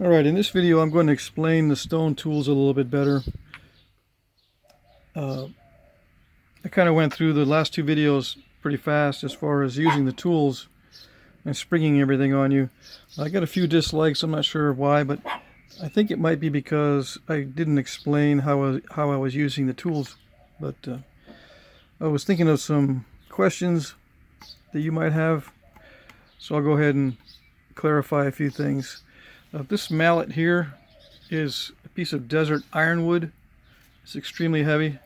Alright, in this video I'm going to explain the stone tools a little bit better. I kind of went through the last two videos pretty fast as far as using the tools and springing everything on you. I got a few dislikes, I'm not sure why, but I think it might be because I didn't explain how I was using the tools. But I was thinking of some questions that you might have, so I'll go ahead and clarify a few things. This mallet here is a piece of desert ironwood. It's extremely heavy.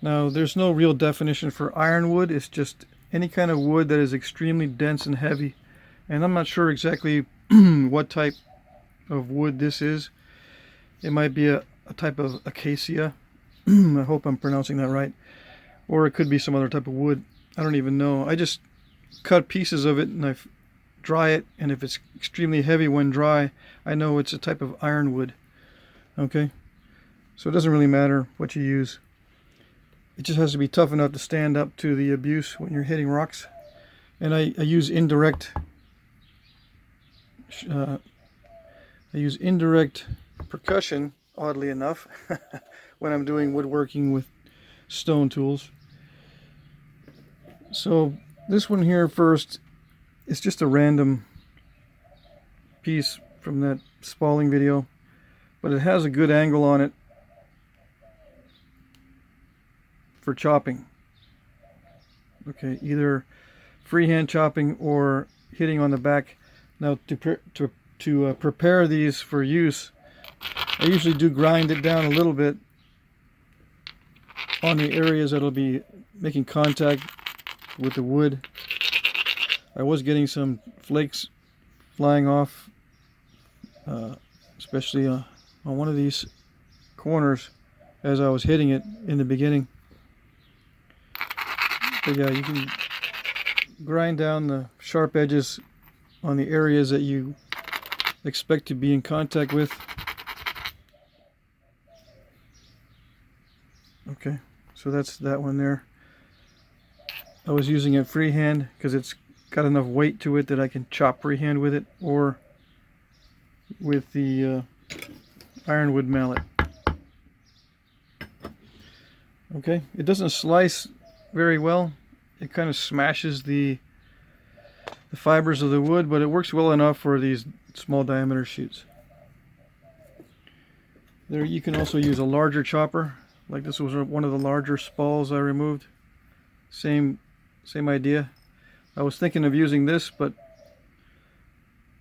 Now, there's no real definition for ironwood. It's just any kind of wood that is extremely dense and heavy. And I'm not sure exactly what type of wood this is. It might be a type of acacia. I hope I'm pronouncing that right. Or it could be some other type of wood. I don't even know. I just cut pieces of it and I dry it, and if it's extremely heavy when dry, I know it's a type of ironwood. Okay, so it doesn't really matter what you use. It just has to be tough enough to stand up to the abuse when you're hitting rocks. And I use indirect percussion, oddly enough, when I'm doing woodworking with stone tools. So this one here first, it's just a random piece from that spalling video, but it has a good angle on it for chopping. Okay, either freehand chopping or hitting on the back. Now to prepare these for use, I usually do grind it down a little bit on the areas that'll be making contact with the wood. I was getting some flakes flying off, especially on one of these corners as I was hitting it in the beginning. But yeah, you can grind down the sharp edges on the areas that you expect to be in contact with. Okay, so that's that one there. I was using it freehand because it's got enough weight to it that I can chop freehand with it, or with the ironwood mallet. Okay, it doesn't slice very well. It kind of smashes the fibers of the wood, but it works well enough for these small diameter shoots. There, you can also use a larger chopper. Like this was one of the larger spalls I removed. Same idea. I was thinking of using this, but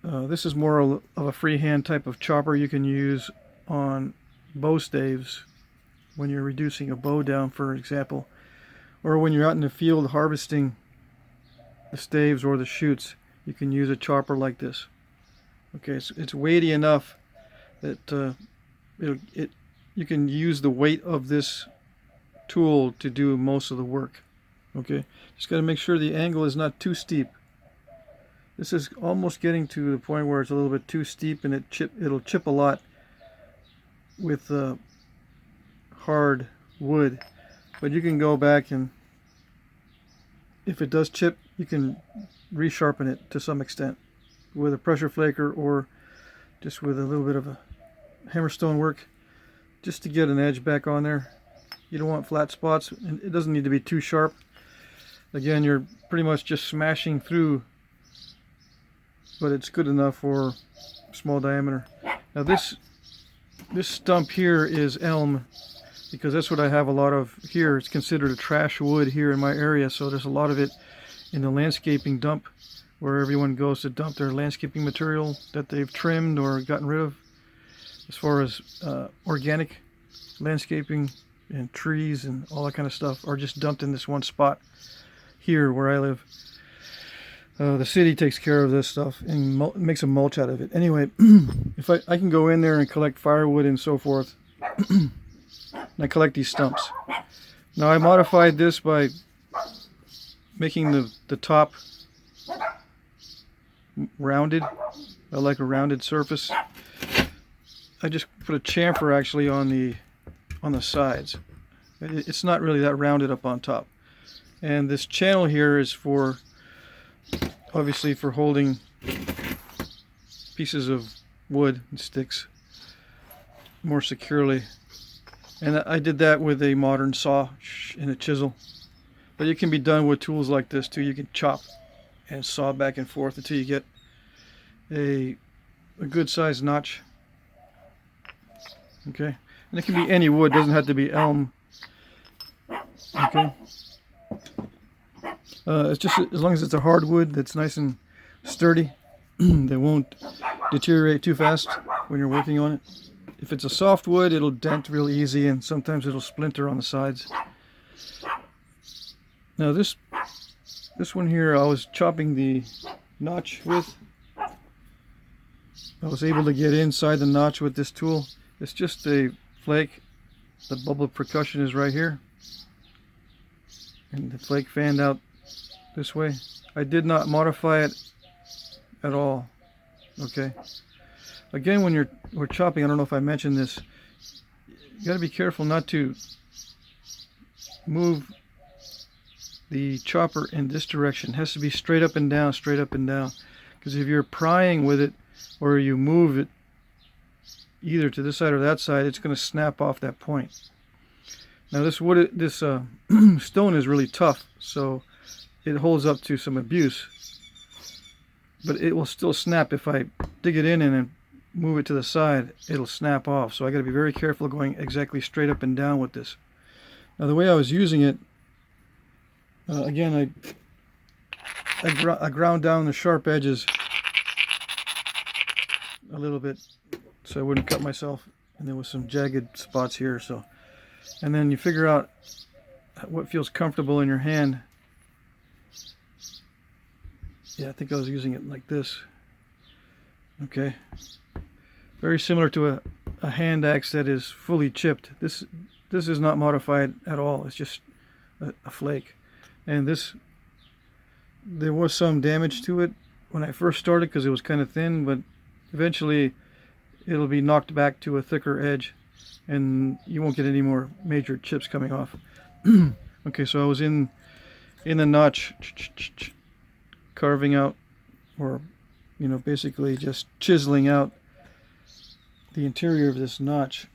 this is more of a freehand type of chopper you can use on bow staves when you're reducing a bow down, for example, or when you're out in the field harvesting the staves or the shoots. You can use a chopper like this. Okay, so it's weighty enough that you can use the weight of this tool to do most of the work. Okay, just got to make sure the angle is not too steep. This is almost getting to the point where it's a little bit too steep, and it'll chip a lot with hard wood. But you can go back, and if it does chip, you can resharpen it to some extent with a pressure flaker or just with a little bit of a hammerstone work, just to get an edge back on there. You don't want flat spots, and it doesn't need to be too sharp. Again, you're pretty much just smashing through, but it's good enough for small diameter. Now this stump here is elm, because that's what I have a lot of here. It's considered a trash wood here in my area, so there's a lot of it in the landscaping dump, where everyone goes to dump their landscaping material that they've trimmed or gotten rid of, as far as organic landscaping and trees and all that kind of stuff are just dumped in this one spot here where I live. The city takes care of this stuff and makes a mulch out of it. Anyway, if I can go in there and collect firewood and so forth, and I collect these stumps. Now I modified this by making the top rounded. I like a rounded surface. I just put a chamfer actually on the sides. It's not really that rounded up on top. And this channel here is obviously for holding pieces of wood and sticks more securely. And I did that with a modern saw and a chisel. But it can be done with tools like this too. You can chop and saw back and forth until you get a good sized notch. Okay, and it can be any wood, doesn't have to be elm. Okay, it's just as long as it's a hardwood that's nice and sturdy, that won't deteriorate too fast when you're working on it. If it's a soft wood, it'll dent real easy, and sometimes it'll splinter on the sides. Now this one here, I was chopping the notch with. I was able to get inside the notch with this tool. It's just a flake. The bubble of percussion is right here, and the flake fanned out this way. I did not modify it at all. Okay. Again, when we're chopping, I don't know if I mentioned this, you got to be careful not to move the chopper in this direction. It has to be straight up and down, straight up and down. Because if you're prying with it, or you move it either to this side or that side, it's going to snap off that point. Now this stone is really tough, so it holds up to some abuse, but it will still snap. If I dig it in and then move it to the side, it'll snap off. So I got to be very careful going exactly straight up and down with this. Now the way I was using it, again, I ground down the sharp edges a little bit so I wouldn't cut myself, and there was some jagged spots here. So, and then you figure out what feels comfortable in your hand. Yeah, I think I was using it like this. Okay, very similar to a hand axe that is fully chipped. This is not modified at all. It's just a flake. And there was some damage to it when I first started because it was kind of thin, but eventually it'll be knocked back to a thicker edge and you won't get any more major chips coming off. Okay, so I was in the notch, carving out, or basically just chiseling out the interior of this notch.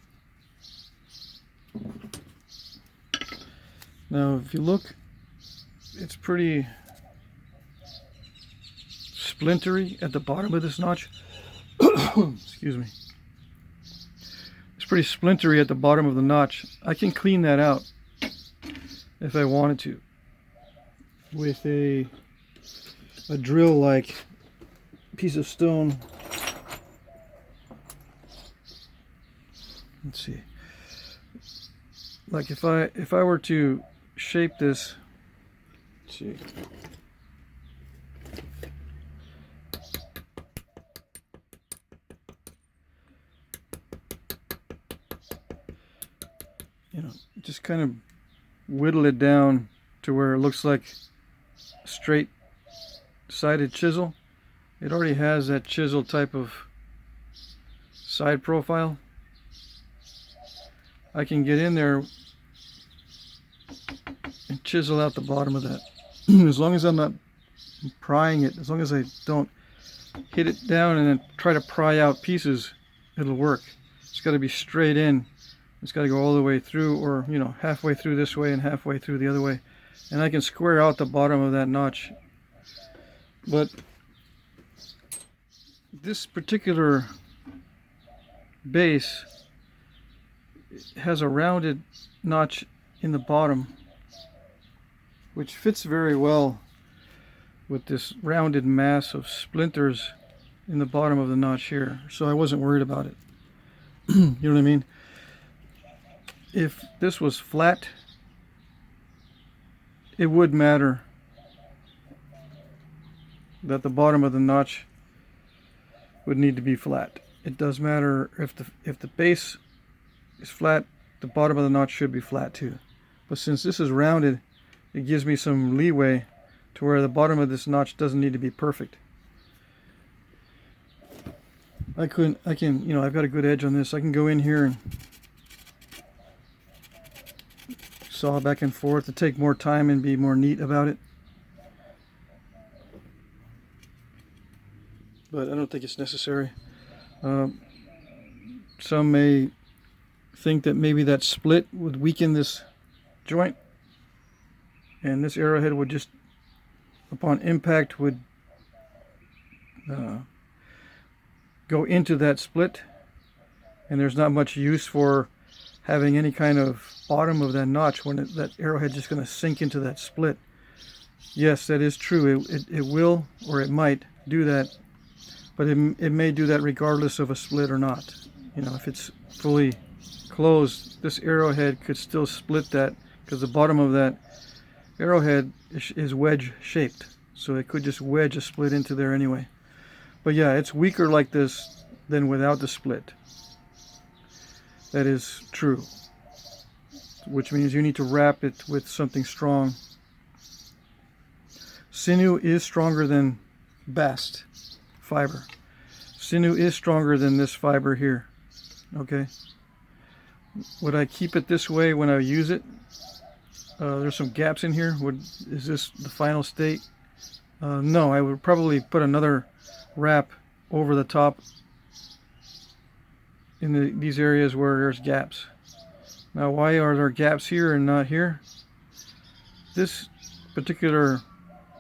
Now if you look, it's pretty splintery at the bottom of this notch. Excuse me. It's pretty splintery at the bottom of the notch. I can clean that out if I wanted to with a drill-like piece of stone. Let's see. Like if I were to shape this, let's see. Just kind of whittle it down to where it looks like a straight sided chisel. It already has that chisel type of side profile. I can get in there and chisel out the bottom of that. As long as I'm not prying it, as long as I don't hit it down and then try to pry out pieces, it'll work. It's got to be straight in. It's got to go all the way through, or halfway through this way and halfway through the other way, and I can square out the bottom of that notch. But this particular base has a rounded notch in the bottom, which fits very well with this rounded mass of splinters in the bottom of the notch here, so I wasn't worried about it. You know what I mean? If this was flat, it would matter that the bottom of the notch would need to be flat. It does matter if the base is flat, the bottom of the notch should be flat too. But since this is rounded, it gives me some leeway to where the bottom of this notch doesn't need to be perfect. I've got a good edge on this. I can go in here and saw back and forth to take more time and be more neat about it. But I don't think it's necessary. Uh, some may think that maybe that split would weaken this joint, and this arrowhead would just, upon impact, would uh, go into that split, and there's not much use for having any kind of bottom of that notch when that arrowhead just going to sink into that split. Yes, that is true. It will, or it might do that, but it may do that regardless of a split or not. You know, if it's fully closed, this arrowhead could still split that, because the bottom of that arrowhead is wedge shaped, so it could just wedge a split into there anyway. But yeah, it's weaker like this than without the split. That is true, which means you need to wrap it with something strong. Sinew is stronger than bast fiber. Sinew is stronger than this fiber here. Okay. Would I keep it this way when I use it? There's some gaps in here. Is this the final state? No, I would probably put another wrap over the top in these areas where there's gaps. Now, why are there gaps here and not here? This particular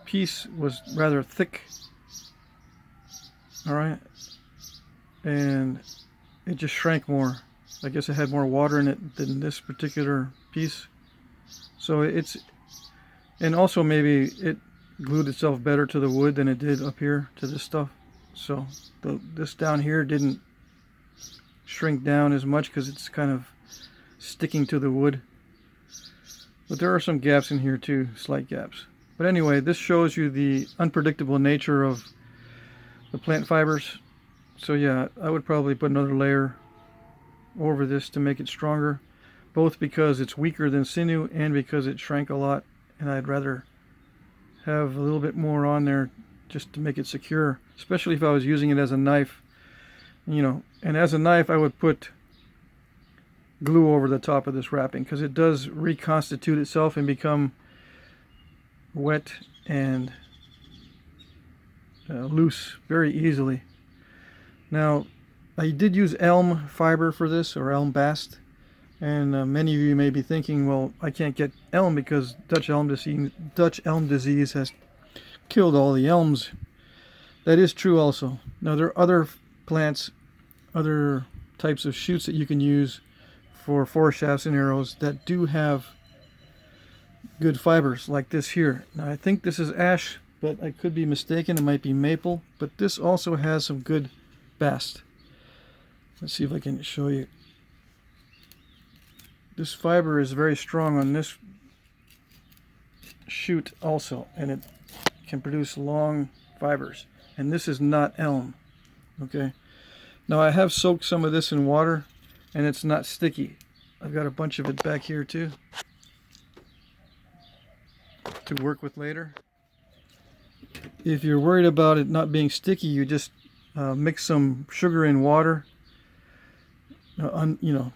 piece was rather thick, all right, and it just shrank more. I guess it had more water in it than this particular piece, so and also maybe it glued itself better to the wood than it did up here to this stuff, so this down here didn't shrink down as much because it's kind of sticking to the wood. But there are some gaps in here too, slight gaps. But anyway, this shows you the unpredictable nature of the plant fibers. So yeah, I would probably put another layer over this to make it stronger, both because it's weaker than sinew and because it shrank a lot, and I'd rather have a little bit more on there just to make it secure, especially if I was using it as a knife. You know, and as a knife I would put glue over the top of this wrapping, because it does reconstitute itself and become wet and loose very easily. Now, I did use elm fiber for this, or elm bast, and many of you may be thinking, well, I can't get elm because Dutch elm disease has killed all the elms. That is true also. Now, there are other plants, other types of shoots that you can use for forest shafts and arrows that do have good fibers, like this here. Now, I think this is ash, but I could be mistaken. It might be maple, but this also has some good bast. Let's see if I can show you. This fiber is very strong on this shoot also, and it can produce long fibers. And this is not elm. Okay. Now, I have soaked some of this in water, and it's not sticky. I've got a bunch of it back here too to work with later. If you're worried about it not being sticky, you just mix some sugar in water, you know,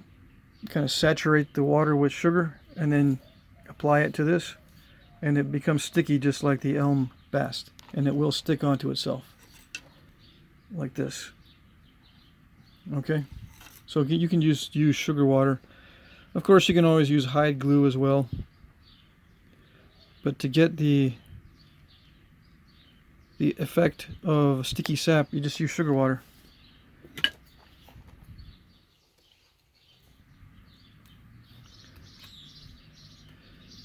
kind of saturate the water with sugar, and then apply it to this, and it becomes sticky just like the elm bast, and it will stick onto itself like this. Okay, so you can just use sugar water. Of course, you can always use hide glue as well, but to get the effect of sticky sap, you just use sugar water.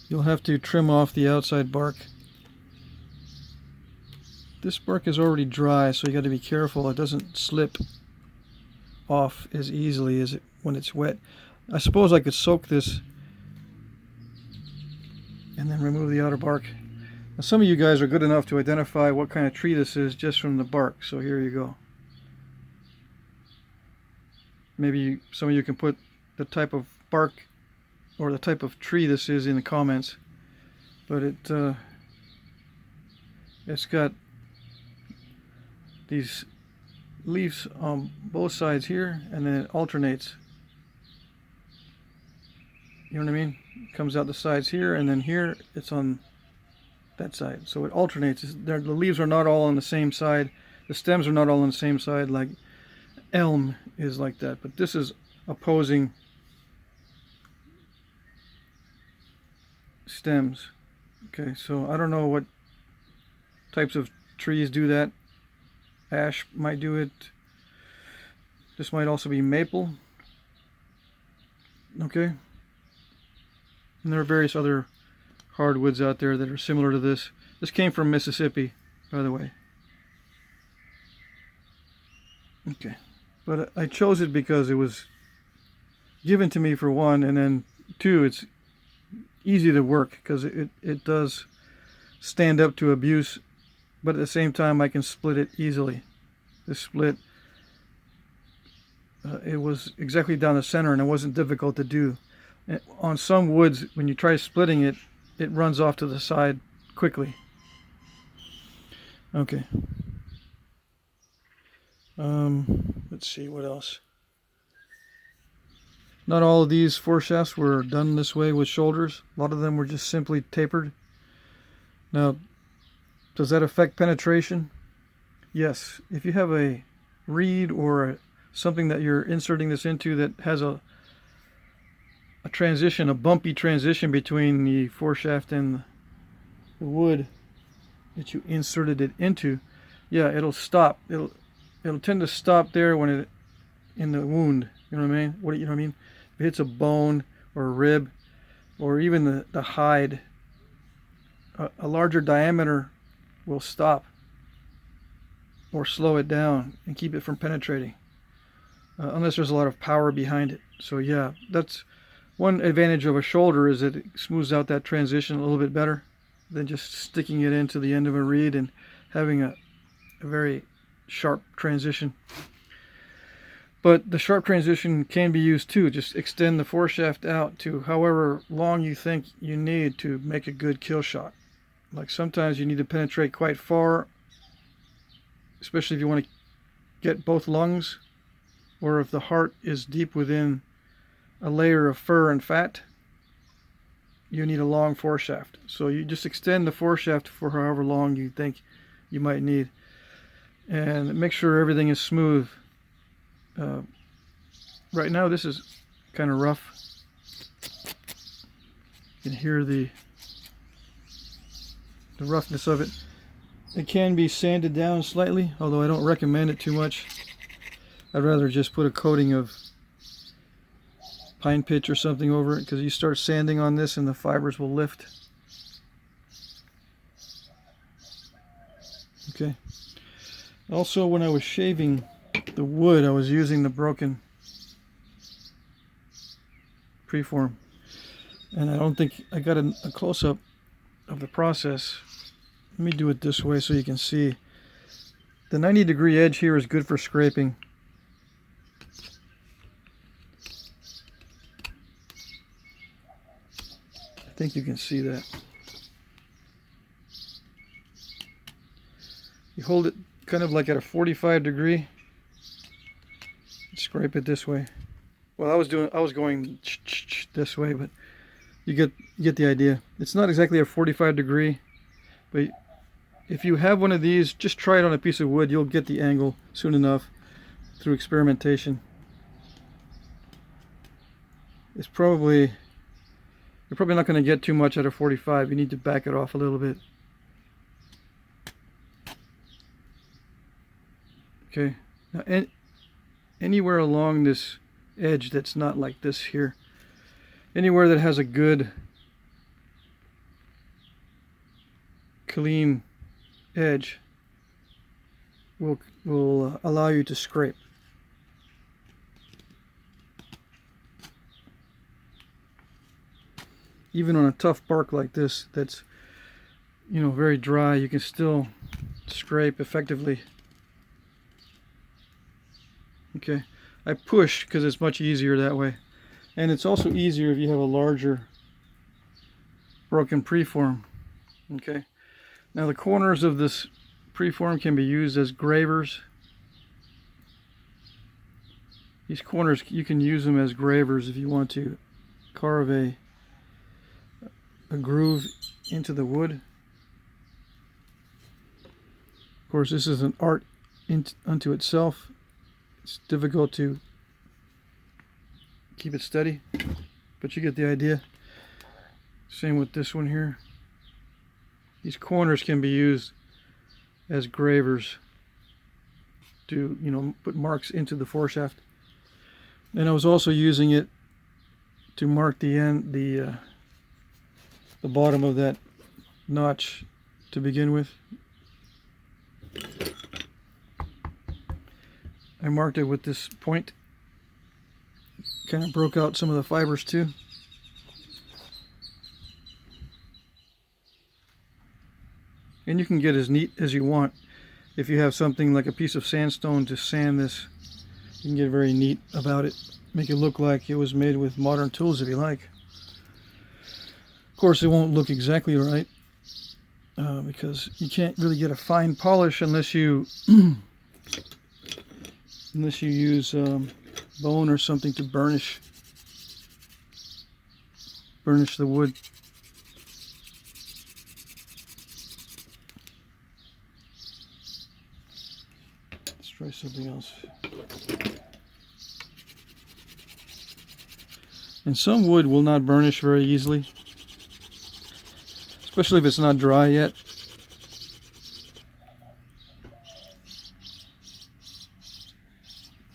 You'll have to trim off the outside bark. This bark is already dry, so you got to be careful it doesn't slip off as easily as when it's wet. I suppose I could soak this and then remove the outer bark. Now, some of you guys are good enough to identify what kind of tree this is just from the bark, so here you go. Maybe some of you can put the type of bark or the type of tree this is in the comments, but it's got these leaves on both sides here, and then it alternates. You know what I mean? It comes out the sides here, and then here it's on that side. So it alternates. The leaves are not all on the same side. The stems are not all on the same side like elm is like that, but this is opposing stems. Okay, so I don't know what types of trees do that. Ash might do it. This might also be maple. Okay. And there are various other hardwoods out there that are similar to this. This came from Mississippi, by the way. Okay. But I chose it because it was given to me for one, and then two, it's easy to work because it does stand up to abuse, but at the same time I can split it easily. This split, it was exactly down the center and it wasn't difficult to do. On some woods, when you try splitting it, it runs off to the side quickly. Okay. Let's see what else. Not all of these foreshafts were done this way with shoulders. A lot of them were just simply tapered. Now, does that affect penetration? Yes. If you have a reed or something that you're inserting this into that has a transition, a bumpy transition between the foreshaft and the wood that you inserted it into, yeah, it'll stop. It'll tend to stop there when it in the wound. You know what I mean? You know what I mean? If it hits a bone or a rib or even the hide, a larger diameter will stop or slow it down and keep it from penetrating, unless there's a lot of power behind it. So yeah, that's one advantage of a shoulder, is that it smooths out that transition a little bit better than just sticking it into the end of a reed and having a very sharp transition. But the sharp transition can be used too. Just extend the foreshaft out to however long you think you need to make a good kill shot. Like sometimes you need to penetrate quite far, especially if you want to get both lungs, or if the heart is deep within a layer of fur and fat, you need a long foreshaft. So you just extend the foreshaft for however long you think you might need, and make sure everything is smooth. Right now this is kind of rough. You can hear the roughness of it. It can be sanded down slightly, although I don't recommend it too much. I'd rather just put a coating of pine pitch or something over it, because you start sanding on this and the fibers will lift. Okay. Also, when I was shaving the wood, I was using the broken preform, and I don't think I got a close-up of the process. Let me do it this way so you can see. The 90-degree edge here is good for scraping. I think you can see that. You hold it kind of like at a 45 degree. Scrape it this way. Well, I was going this way, but you get the idea. It's not exactly a 45 degree, but if you have one of these, just try it on a piece of wood. You'll get the angle soon enough through experimentation. You're probably not going to get too much out of 45. You need to back it off a little bit. Okay. Now, anywhere along this edge that's not like this here, anywhere that has a good clean edge will allow you to scrape. Even on a tough bark like this that's, you know, very dry, you can still scrape effectively. Okay, I push because it's much easier that way, and it's also easier if you have a larger broken preform. Okay, now the corners of this preform can be used as gravers. These corners, you can use them as gravers if you want to carve a groove into the wood. Of course, this is an art unto itself. It's difficult to keep it steady, but you get the idea. Same with this one here. These corners can be used as gravers to, you know, put marks into the foreshaft. And I was also using it to mark the end, the bottom of that notch to begin with. I marked it with this point. Kind of broke out some of the fibers too. And you can get as neat as you want. If you have something like a piece of sandstone to sand this, you can get very neat about it. Make it look like it was made with modern tools if you like. Of course, it won't look exactly right because you can't really get a fine polish unless you use bone or something to burnish the wood. Let's try something else. And some wood will not burnish very easily, especially if it's not dry yet.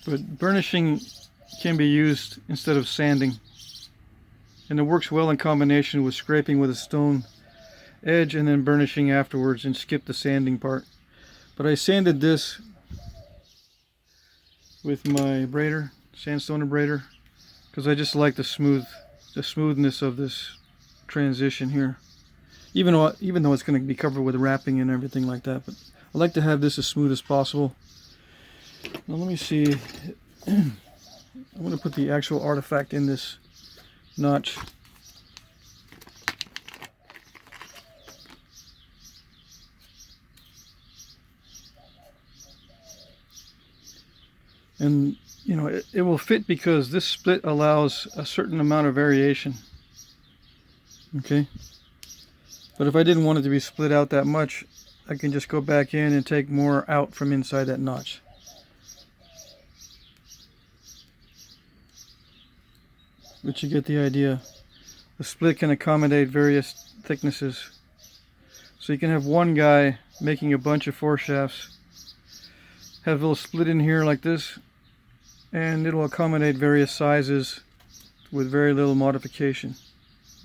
But burnishing can be used instead of sanding, and it works well in combination with scraping with a stone edge and then burnishing afterwards and skip the sanding part. But I sanded this with my abrader, sandstone abrader, because I just like the smoothness of this transition here. Even though it's going to be covered with wrapping and everything like that, but I like to have this as smooth as possible. Now let me see. I'm going to put the actual artifact in this notch. And you know, it will fit because this split allows a certain amount of variation. Okay, but if I didn't want it to be split out that much, I can just go back in and take more out from inside that notch. But you get the idea. The split can accommodate various thicknesses. So you can have one guy making a bunch of foreshafts, have a little split in here like this, and it'll accommodate various sizes with very little modification.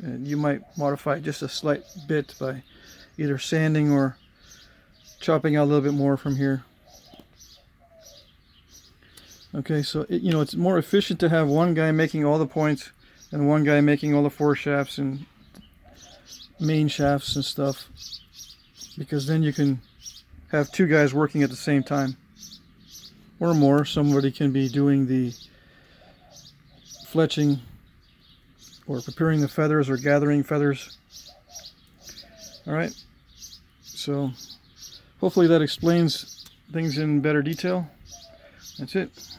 And you might modify it just a slight bit by either sanding or chopping out a little bit more from here. Okay, so it's more efficient to have one guy making all the points and one guy making all the foreshafts and main shafts and stuff, because then you can have two guys working at the same time or more. Somebody can be doing the fletching or preparing the feathers or gathering feathers. Alright, so hopefully that explains things in better detail. That's it.